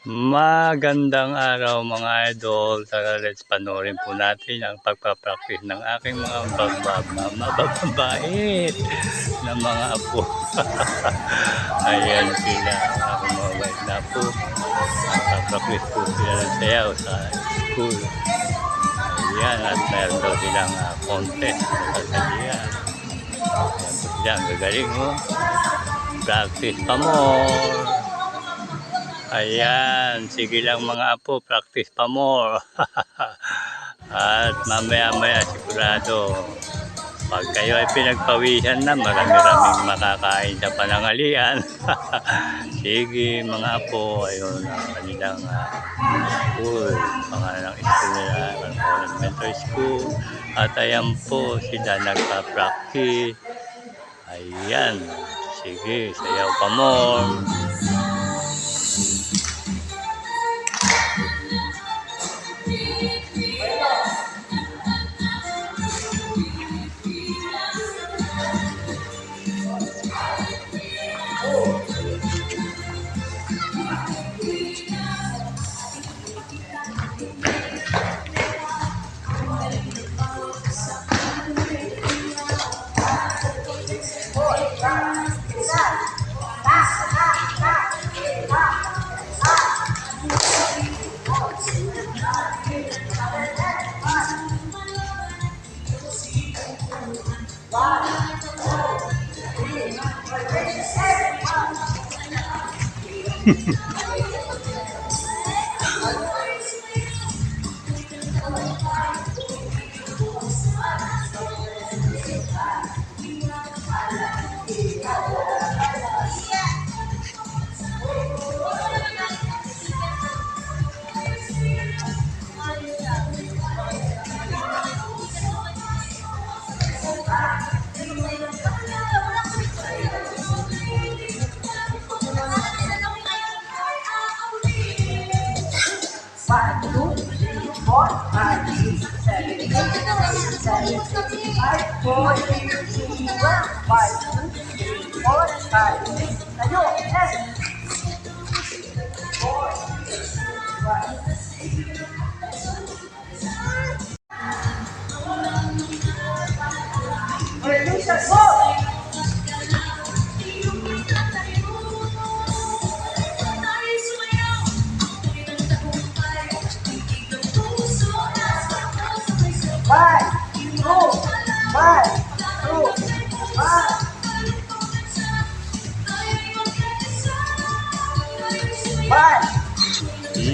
Magandang araw mga idol. Tara, let's panoorin po natin ang pagpapractice ng aking mga mababait na mga apo. Ayan sila, ang aking mga bait na apo. Nagpapractice po sila ng sayaw sa school. Ayan, at meron daw silang contest na sasalihan. Ayan po sila, ang gagaling mo. Practice pa more. Ayan, sige lang mga apo, practice pa more. At mamaya-maya sigurado, pag kayo ay pinagpawisan na, marami-raming makakain sa panangalian. Sige mga apo, ayun ang kanilang school, pangalan ng school nila, elementary school. At ayan po sila nagpa-practice. Ayan, sige, sayaw pa more.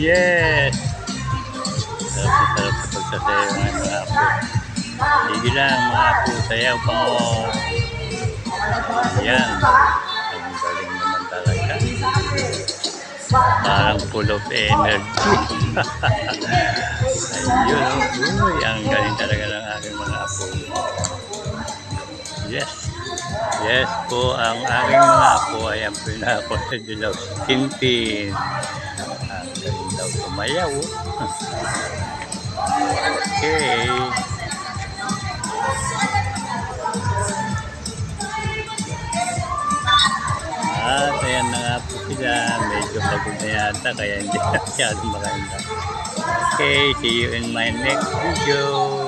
Yes! Sarap sa pagsasayaw ng mga apo. Sige lang mga apo, sayaw pa mo. Ayan. Ang galing naman talaga. Parang full of energy. Ayun, uy, ang galing talaga ng aking mga apo. Yes. Yes po, ang aking mga apo ay ang pinako sa Dilaw Tintin. Ang galing daw tumayaw. Okay. At ayan na nga po sila. Medyo pagod na yata kaya hindi na masyadong maganda. Okay, see you in my next video.